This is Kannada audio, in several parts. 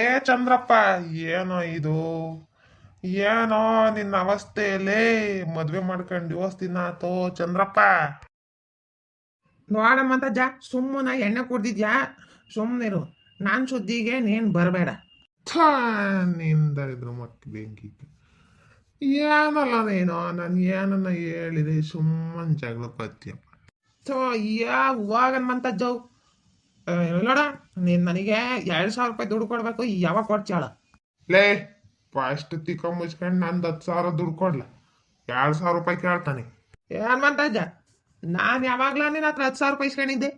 ಏ ಚಂದ್ರಪ್ಪ, ಏನೋ ಇದು? ಏನೋ ನಿನ್ನ ಅವಸ್ಥೆಯಲ್ಲೇ ಮದ್ವೆ ಮಾಡ್ಕೊಂಡು ದಿವಸ ದಿನ ಆತೋ ಚಂದ್ರಪ್ಪ. ನೋಡಮ್ಮಂತ ಸುಮ್ಮನ ಎಣ್ಣೆ ಕುಡ್ದಿದ್ಯಾ? ಸುಮ್ಮನಿರು. ನಾನು ಸುದ್ದಿಗೆ ನೀನು ಬರಬೇಡ. ಥಾ, ನಿಂದ ಇದ್ರು ಮಕ್ಕಳು ಬೆಂಕಿ. ಏನಲ್ಲ ನೀನು ನಾನು ಏನನ್ನ ಹೇಳಿದೆ ಸುಮ್ಮನೆ ಜಗಳ ಪತ್ಯಪ್ಪ. ಸೊ ಹೋಗನ್ಮಂತ ಜೌ ನೋಡ, ನೀನು ನನಗೆ 2,000 ರೂಪಾಯಿ ದುಡ್ಡು ಕೊಡ್ಬೇಕು. ಯಾವಾಗ ಕೊಡ್ಚಾಳ? ಲೇ, ಫಸ್ಟ್ ತಿಕ್ಕ ಮುಚ್ಕೊಂಡು ನಂದು 10,000 ದುಡ್ಡು ಕೊಡ್ಲ. 2,000 ರೂಪಾಯಿ ಕೇಳ್ತಾನೆ. ಹನುಮಂತಜ್ಜ, ನಾನು ಯಾವಾಗ್ಲ ನಿನ್ನ ಹತ್ರ 10,000 ರೂಪಾಯಿ ಇಸ್ಕೊಂಡಿದ್ದೆ.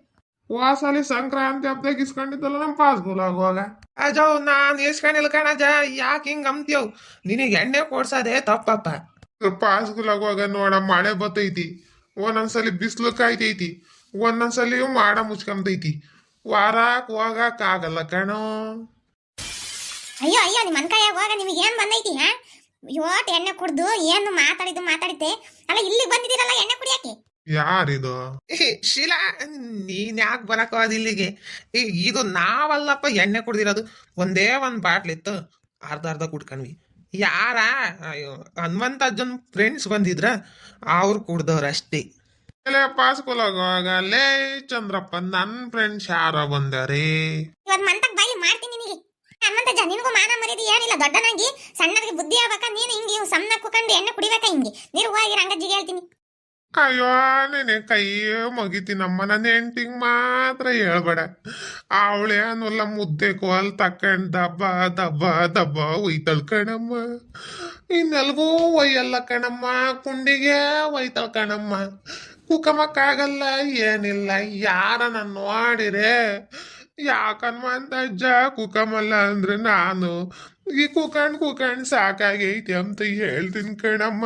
ವಾಸಲಿ ಸಂಕ್ರಾಂತಿ ಹಬ್ಬದಾಗ ಇಸ್ಕೊಂಡಿದ್ದಲ್ಲ ನಮ್ಮ ಪಾಸ್ಗುಲ್ ಆಗುವಾಗ. ಅಜೋ, ನಾನು ಇಸ್ಕೊಂಡಿಲ್ಲ ಕಣಜ್ಜ. ಯಾಕೆ ಹಿಂಗೆ ಅಂತೀವ್? ನಿನಗೆ ಎಣ್ಣೆ ಕೊಡ್ಸೋದೇ ತಪ್ಪಪ್ಪ. ಪಾಸ್ಗುಲ್ ಆಗುವಾಗ ನೋಡ ಮಳೆ ಬತ್ತೈತಿ, ಒಂದೊಂದ್ಸಲಿ ಬಿಸಿಲು ಕಾಯ್ತೈತಿ, ಒಂದೊಂದ್ಸಲಿ ಮಾಡ ಮುಚ್ಕೊಂತೈತಿ. ವಾರಕ್ ಹೋಗಕ್ ಆಗಲ್ಲ ಕಣೋ. ಅಯ್ಯೋ ಅಯ್ಯೋ, ನಿಮ್ಮ ಮನ್ಕಾಯಾಗ ಹೋಗ. ನಿಮಗೆ ಏನ್ ಬಂದೈತಿ? ಇವತ್ತು ಎಣ್ಣೆ ಕುಡ್ದು ಏನು ಮಾತಾಡಿದ್ದೆ ಅಲ್ಲ. ಇಲ್ಲಿಗೆ ಬಂದಿದ್ದೀರಲ್ಲ ಎಣ್ಣೆ ಕುಡಿಯಾಕೆ. ಯಾರಿದು? ಶಿಲಾ, ನೀನ್ ಯಾಕೆ ಬರಕೋದು ಇಲ್ಲಿಗೆ? ಇದು ನಾವಲ್ಲಪ್ಪ ಎಣ್ಣೆ ಕುಡ್ದಿರೋದು. ಒಂದೇ ಒಂದು ಬಾಟ್ಲ್ ಇತ್ತು, ಅರ್ಧ ಅರ್ಧ ಕುಡ್ಕಂಡ್ವಿ. ಯಾರ ಹನುಮಂತಜ್ಜನ್ ಫ್ರೆಂಡ್ಸ್ ಬಂದಿದ್ರ, ಅವ್ರು ಕುಡ್ದವ್ರಷ್ಟೇ. ಪಾಸ್ಗುಲ್ ಆಗುವಾಗ ಲೇ ಚಂದ್ರಪ್ಪ, ನನ್ ಫ್ರೆಂಡ್ಸ್ ಯಾರೋ ಬಂದಾರೆ. ಇವತ್ತು ಮಂತಕ್ ಬಾಯಿ ಮಾಡ್ತೀನಿ ನಿನಗೆ. ಹನುಮಂತಜ್ಜ, ನಿನಗೂ ಮಾನ ಮರ್ಯಾದೆ ಏನಿಲ್ಲ. ದೊಡ್ಡನಾಗಿ ಸಣ್ಣರಿಗೆ ಬುದ್ಧಿ ಆಗ್ಬೇಕ. ನೀನು ಹಿಂಗೆ ಸಣ್ಣ ಕುಕೊಂಡು ಎಣ್ಣೆ ಕುಡಿಬೇಕ. ಹಿಂಗೆ ನೀರು ಹೋಗಿ ರಂಗಜ್ಜಿಗೆ ಹೇಳ್ತೀನಿ. ಅಯ್ಯೋ, ನೀನೆ ಕೈ ಮುಗಿತೀನಮ್ಮ. ನನ್ನ ಹೆಂಡ್ತಿಗ್ ಮಾತ್ರ ಹೇಳ್ಬೇಡ. ಅವಳೇನಲ್ಲ ಮುದ್ದೆ ಕೋಲ್ ತಕೊಂಡ್ ದಬ್ಬ ದಬ್ಬ ದಬ್ಬ ಒಯ್ತಳ್ ಕಣಮ್ಮ. ಇನ್ನೆಲ್ಗೂ ಒಯ್ಯಲ್ಲ ಕಣಮ್ಮ, ಕುಂಡಿಗೆ ಒಯ್ತಳ್ ಕಣಮ್ಮ. ಕುಕಮಕ್ಕಾಗಲ್ಲ, ಏನಿಲ್ಲ. ಯಾರ ನಾನು ನೋಡಿರೆ ಯಾಕನ್ಮಂತ ಅಜ್ಜ ಕುಕಮಲ್ಲ ಅಂದ್ರೆ ನಾನು ಈ ಕುಕಂಡ್ ಸಾಕಾಗೈತಿ ಅಂತ ಹೇಳ್ತೀನಿ ಕಣಮ್ಮ.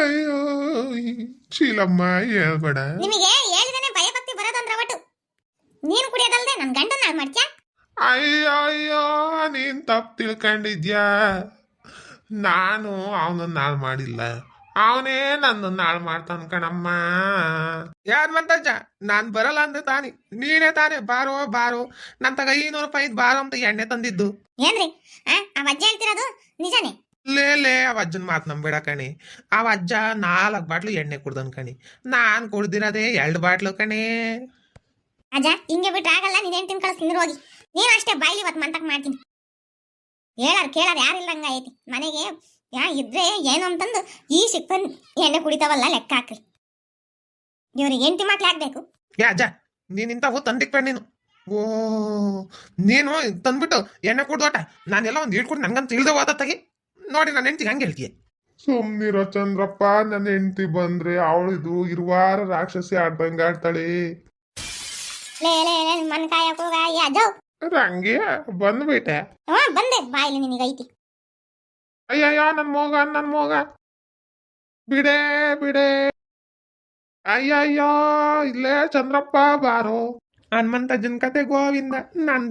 ಅಯ್ಯೋ ಚೀಲಮ್ಮ, ಹೇಳ್ಬೇಡ. ನಿಮಗೆ ಹೇಳಿದಾನೆ ಭಯಭಕ್ತಿ ಬರೋದಂದ್ರ ಒಟ್ಟು. ನೀನು ಕುಡಿಯೋದಲ್ದೆ ನನ್ನ ಗಂಡನ ಹಾಳು ಮಾಡ್ತ್ಯಾ? ಅಯ್ಯೋ ಅಯ್ಯೋ, ನೀನ್ ತಪ್ಪು ತಿಳ್ಕೊಂಡಿದ್ಯಾ. ನಾನು ಅವನನ್ನ ಹಾಳು ಮಾಡಿಲ್ಲ, ಅವನೇ ನನ್ನ ಹಾಳು ಮಾಡ್ತಾನ ಕಣಮ್ಮ. ಹನುಮಂತಜ್ಜ, ನಾನ್ ಬರಲ್ಲ ಅಂದ್ರೆ ತಾನೆ ನೀನೇ ತಾನೆ ಬಾರೋ ಬಾರೋ ನನ್ ತಗ 500 ರೂಪಾಯಿ ಬಾರೋ ಅಂತ ಎಣ್ಣೆ ತಂದಿದ್ದು. ಏನ್ರಿ ಆ ಅಜ್ಜ ಹೇಳ್ತಿರೋದು ನಿಜಾನೇ? ಲೇ ಅವ ಅಜ್ಜನ್ ಮಾತು ನಂಬೇಡ ಕಣಿ. ಅವ ಅಜ್ಜ 4 ಬಾಟ್ಲು ಎಣ್ಣೆ ಕುಡ್ದನ್ ಕಣಿ. ನಾನ್ ಕುಡ್ದಿರೋದೇ 2 ಬಾಟ್ಲು ಕಣಿ. ಅಜ್ಜ, ಹಿಂಗೆ ಬಿಟ್ರೆ ಆಗಲ್ಲ. ನೀನೇನ್ ತಿನ್ ಕಳಿಸ್ತೀನಿ ಹೋಗಿ. ನೀನು ಅಷ್ಟೇ ಬಾಯ್ಲಿ ಇವತ್ತು ಮಂತಕ್ ಮಾಡ್ತೀನಿ. ಕೇಳಾರ ಯಾರಿಲ್ಲಂಗ ಐತಿ ಮನೆಗೆ. ಇದ್ರೆ ಏನು ಅಂತಂದು ಈ ಸಿಕ್ಕನ್ ಎಣ್ಣೆ ಕುಡಿತಾವಲ್ಲ ಲೆಕ್ಕ ಹಾಕ್ರಿ. ಇವ್ರಿಗೆ ಎಂಟಿ ಮಕ್ಳು ಆಗ್ಬೇಕು. ಅಜ್ಜ, ನೀನ್ ಇಂಥವು ತಂದಿಕ್ಬೇಡ ನೀನು. ಓ, ನೀನು ತಂದ್ಬಿಟ್ಟು ಎಣ್ಣೆ ಕುಡ್ದೋಟ ನಾನೆಲ್ಲ ಒಂದು ಹಿಡ್ಕೊಡು ನಂಗಂತ ತಿಳಿದ ಹೋದ ತಗಿ. ನೋಡಿ ನನ್ನ ಹೆಂಡ್ತಿಗೆ ಹಂಗೆ ಹೇಳ್ತೀಯ? ಸುಮ್ನಿರೋ ಚಂದ್ರಪ್ಪ, ನನ್ನ ಹೆಂಡತಿ ಬಂದ್ರೆ ಅವಳಿದು ಇರುವಾರ ರಾಕ್ಷಸಿ ಆಡ್ದಂಗ ಆಡ್ತಾಳೆ. ಲೇ ಮನ್ ಕಾಯಕ್ ಹೋಗ ಅಜ್ಜವ್. ಹಂಗೆ ಬಂದ್ಬಿಟ್ಟೆ. ಬಂದೆ ಬಾಯ್ಲಿ ನಿನಗೈತಿ. ಅಯ್ಯಯ್ಯೋ, ನನ್ ಮೋಗ ಬಿಡೆ ಬಿಡೆ. ಅಯ್ಯಯ್ಯೋ, ಇಲ್ಲೇ ಚಂದ್ರಪ್ಪ ಬಾರೋ. ಹನುಮಂತಜ್ಜನ್ ಕತೆ ಗೋವಿಂದ. ನನ್